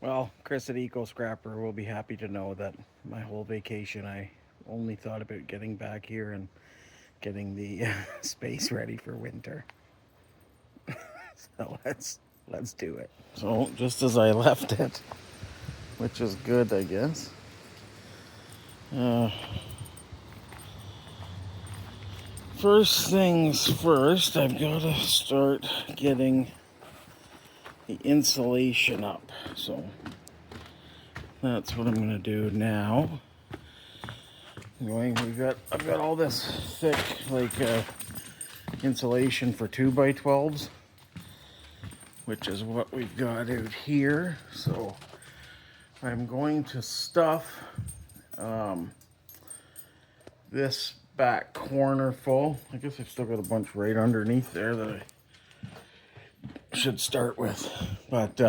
Well, Chris at Eco Scrapper will be happy to know that my whole vacation I only thought about getting back here and getting the space ready for winter. So let's do it. So just as I left it, which is good, I guess. Uh, First things first, I've got to start getting the insulation up. So that's what I'm going to do now. I've got all this thick insulation for 2x12s, which is what we've got out here. So I'm going to stuff this back corner full. I guess I've still got a bunch right underneath there that I should start with, but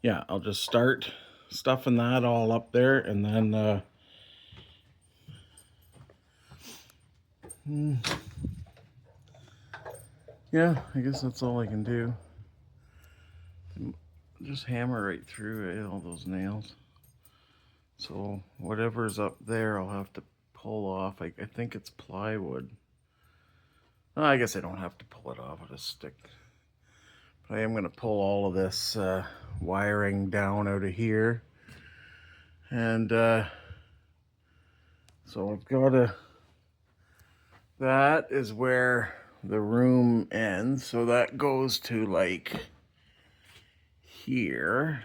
yeah, I'll just start stuffing that all up there, and then yeah, I guess that's all I can do. Just hammer right through all those nails. So whatever's up there, I'll have to pull off. I think it's plywood. Oh, I guess I don't have to pull it off. I'll just stick. But I am going to pull all of this wiring down out of here. And so I've got to... That is where the room ends. So that goes to like here.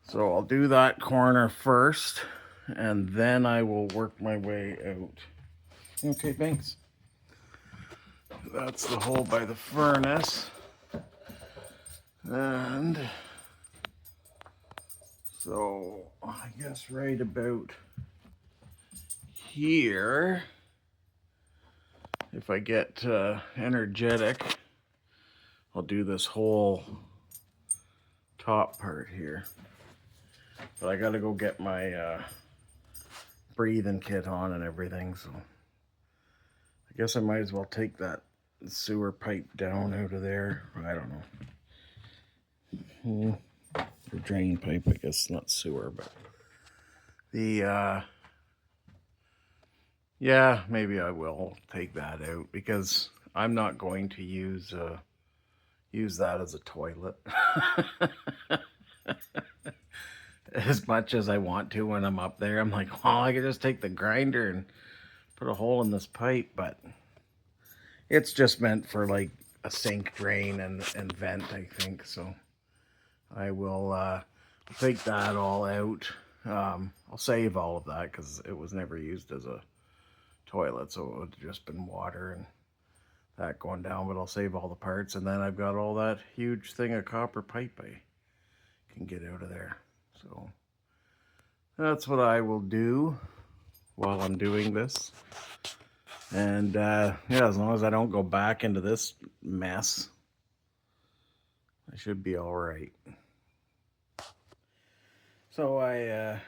So I'll do that corner first, and then I will work my way out. Okay, thanks. That's the hole by the furnace. And so I guess right about here, if I get energetic, I'll do this whole top part here. But I gotta go get my breathing kit on and everything, so I guess I might as well take that sewer pipe down out of there. I don't know. The drain pipe, I guess, not sewer, but the yeah, maybe I will take that out because I'm not going to use that as a toilet. As much as I want to when I'm up there. I'm like, well, I could just take the grinder and put a hole in this pipe, but it's just meant for like a sink drain and vent, I think. So I will take that all out. I'll save all of that because it was never used as a toilet, so it would have just been water and that going down, but I'll save all the parts, and then I've got all that huge thing of copper pipe I can get out of there. So that's what I will do while I'm doing this. And yeah, as long as I don't go back into this mess, I should be all right. So I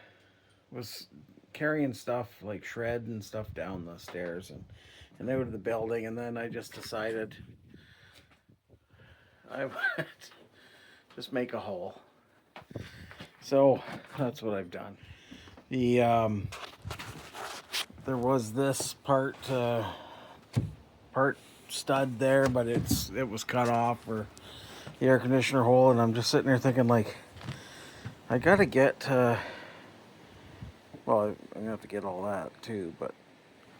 was carrying stuff like shred and stuff down the stairs and out of the building, and then I just decided I would just make a hole. So that's what I've done. The there was this part stud there, but it was cut off for the air conditioner hole, and I'm just sitting there thinking like I gotta get well, I'm gonna have to get all that too, but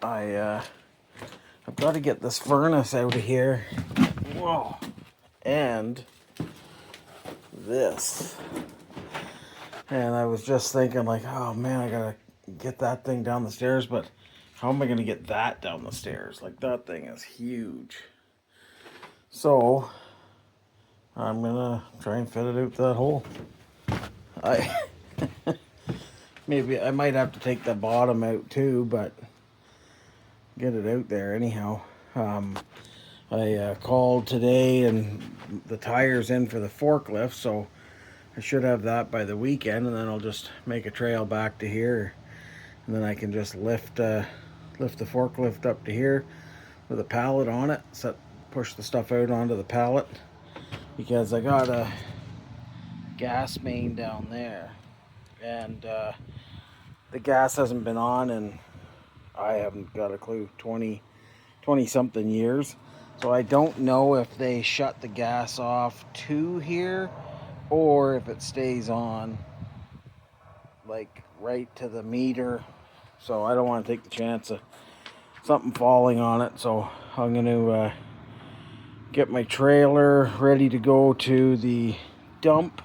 I've got to get this furnace out of here. Whoa, and this. And I was just thinking like, oh man, I gotta get that thing down the stairs, but how am I gonna get that down the stairs? Like, that thing is huge. So I'm gonna try and fit it out that hole. I maybe I might have to take the bottom out too, but get it out there anyhow. I called today and the tire's in for the forklift, so I should have that by the weekend, and then I'll just make a trail back to here, and then I can just lift the forklift up to here with a pallet on it, push the stuff out onto the pallet, because I got a gas main down there, and the gas hasn't been on, and I haven't got a clue, 20 something years. So I don't know if they shut the gas off to here or if it stays on like right to the meter. So I don't want to take the chance of something falling on it. So I'm going to get my trailer ready to go to the dump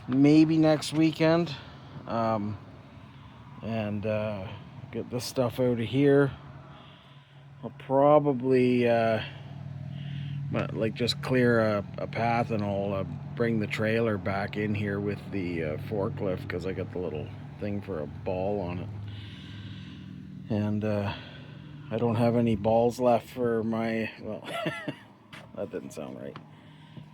maybe next weekend, and get this stuff out of here. I'll probably like just clear a path, and I'll bring the trailer back in here with the forklift, because I got the little thing for a ball on it. And I don't have any balls left for my, well, that didn't sound right,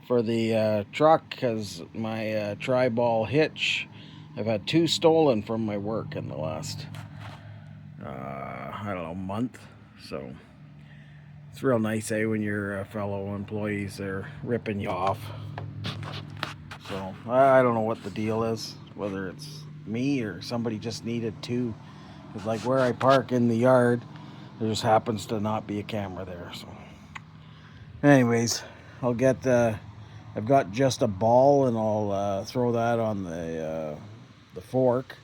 for the truck, because my tri-ball hitch, I've had 2 stolen from my work in the last I don't know, month. So it's real nice, when your fellow employees are ripping you off. So I don't know what the deal is, whether it's me or somebody just needed to. Because like where I park in the yard, there just happens to not be a camera there. So anyways, I'll get I've got just a ball, and I'll throw that on the fork,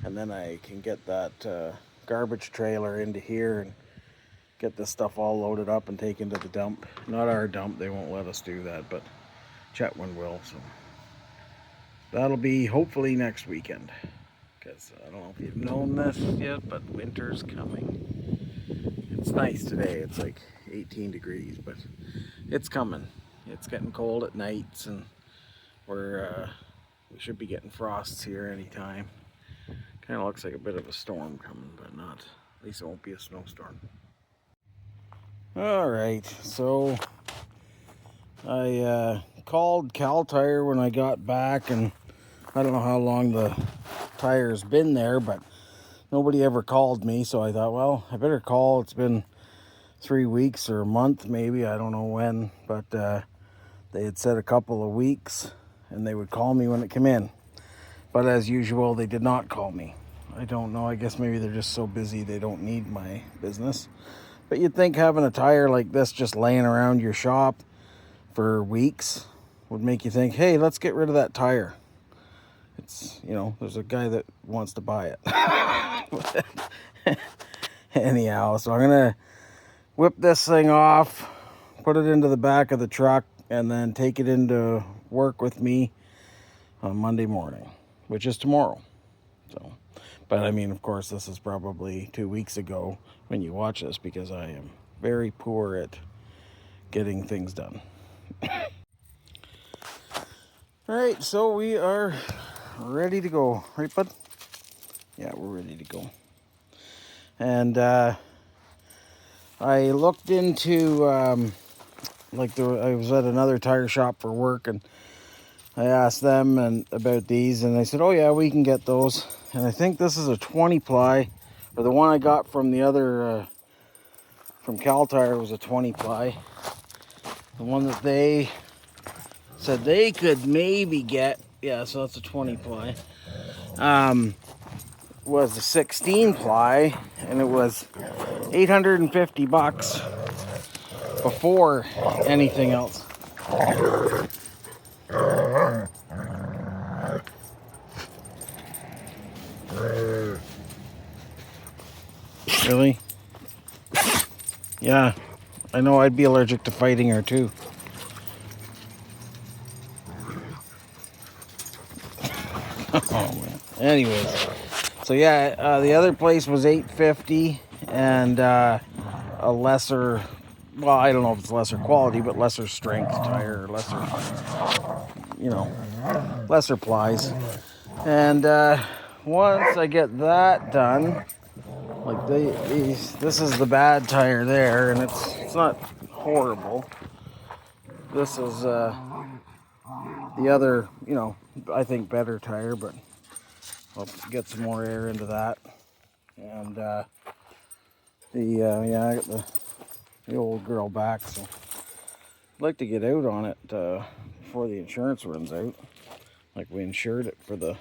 and then I can get that garbage trailer into here and get this stuff all loaded up and taken to the dump. Not our dump, they won't let us do that, but Chetwynd will. So that'll be hopefully next weekend, because I don't know if you've known this yet, but winter's coming. It's nice today, it's like 18 degrees, but it's coming. It's getting cold at nights, and we should be getting frosts here anytime. Kind of looks like a bit of a storm coming, but not. At least it won't be a snowstorm. Alright, so I called Cal Tire when I got back, and I don't know how long the tire's been there, but nobody ever called me, so I thought, well, I better call. It's been 3 weeks or a month maybe, I don't know when, but they had said a couple of weeks, and they would call me when it came in. But as usual, they did not call me. I don't know, I guess maybe they're just so busy they don't need my business. But you'd think having a tire like this just laying around your shop for weeks would make you think, hey, let's get rid of that tire. It's, there's a guy that wants to buy it. Anyhow, so I'm going to whip this thing off, put it into the back of the truck, and then take it into work with me on Monday morning, which is tomorrow. So, but I mean, of course, this is probably 2 weeks ago when you watch this, because I am very poor at getting things done. Alright, so we are ready to go. Right, bud? Yeah, we're ready to go. And I looked into, I was at another tire shop for work, and I asked them about these, and they said, oh yeah, we can get those. And I think this is a 20 ply, or the one I got from the other, from Cal Tire was a 20 ply. The one that they said they could maybe get, yeah, so that's a 20 ply, was a 16 ply, and it was $850 before anything else. Really? Yeah, I know, I'd be allergic to fighting her too. Oh man. Anyways, so yeah, the other place was $850, and a lesser, well, I don't know if it's lesser quality, but lesser strength tire, lesser, lesser plies. And once I get that done, like this is the bad tire there, and it's not horrible. This is the other, I think better tire, but I'll get some more air into that. And yeah, I got the old girl back, so I'd like to get out on it before the insurance runs out. Like we insured it for I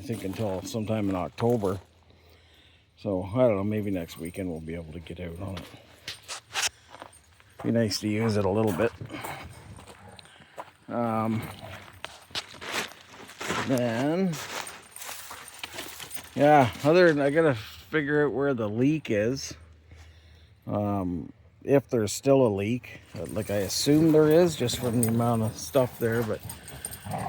think until sometime in October. So I don't know, maybe next weekend we'll be able to get out on it. Be nice to use it a little bit. Then, yeah, I gotta figure out where the leak is. If there's still a leak, like I assume there is, just from the amount of stuff there, but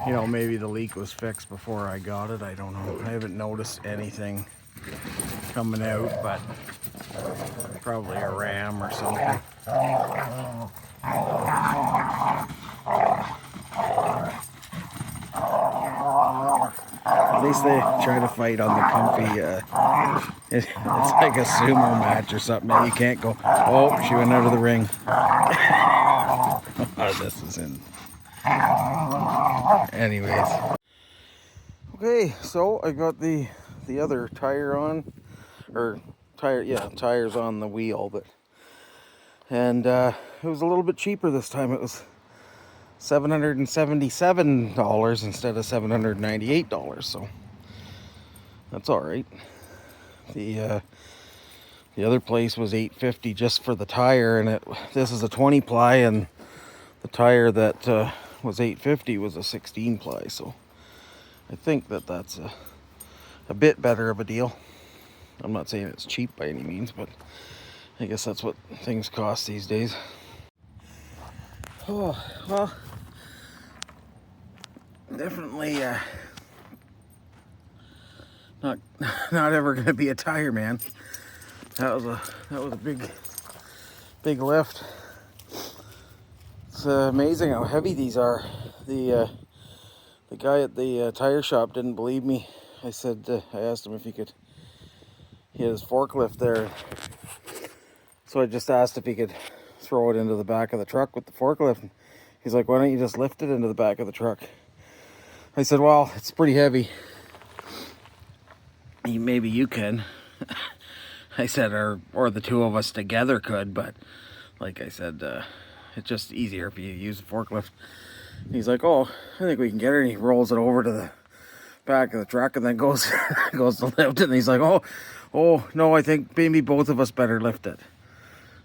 you know, maybe the leak was fixed before I got it. I don't know. I haven't noticed anything coming out, but probably a ram or something. At least they try to fight on the comfy. It's like a sumo match or something. You can't go, oh, she went out of the ring. Oh, this is in. Anyways. Okay, so I got the other tire on. Or tires on the wheel, and it was a little bit cheaper this time. It was $777 instead of $798, so that's all right. The other place was $850 just for the tire, and this is a 20 ply, and the tire that was $850 was a 16 ply, so I think that's a bit better of a deal. I'm not saying it's cheap by any means, but I guess that's what things cost these days. Oh, well, definitely not ever gonna be a tire man. That was a big lift. It's amazing how heavy these are. The guy at the tire shop didn't believe me. I asked him if he had his forklift there. So I just asked if he could throw it into the back of the truck with the forklift. He's like, why don't you just lift it into the back of the truck? I said, well, it's pretty heavy. Maybe you can. I said, or the two of us together could, but like I said, it's just easier if you use the forklift. He's like, oh, I think we can get it. And he rolls it over to the back of the truck and then goes to lift it. And he's like, oh, no, I think maybe both of us better lift it.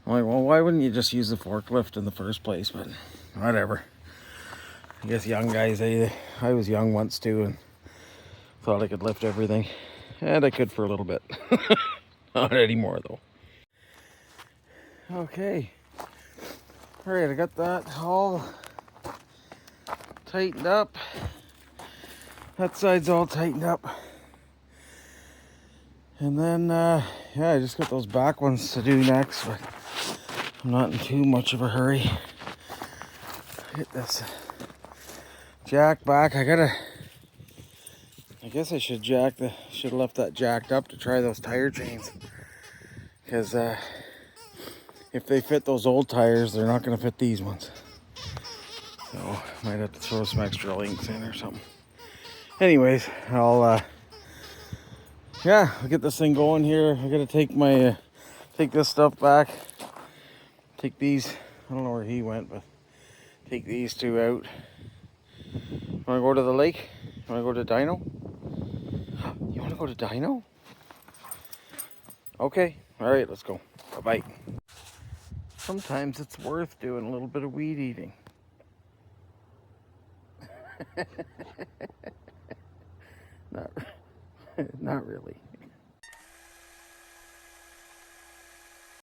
I'm like, well, why wouldn't you just use the forklift in the first place? But whatever. I guess young guys, I was young once too and thought I could lift everything. And I could for a little bit. Not anymore though. Okay. Alright, I got that all tightened up. That side's all tightened up. And then, I just got those back ones to do next, but I'm not in too much of a hurry. Get this jack back. I guess I should have left that jacked up to try those tire chains. Because if they fit those old tires, they're not going to fit these ones. So might have to throw some extra links in or something. Anyways, I'll get this thing going here. I gotta take this stuff back. Take these, I don't know where he went, but take these two out. You wanna go to the lake? You wanna go to Dino? You wanna go to Dino? Okay, alright, let's go. Bye-bye. Sometimes it's worth doing a little bit of weed eating. Not really.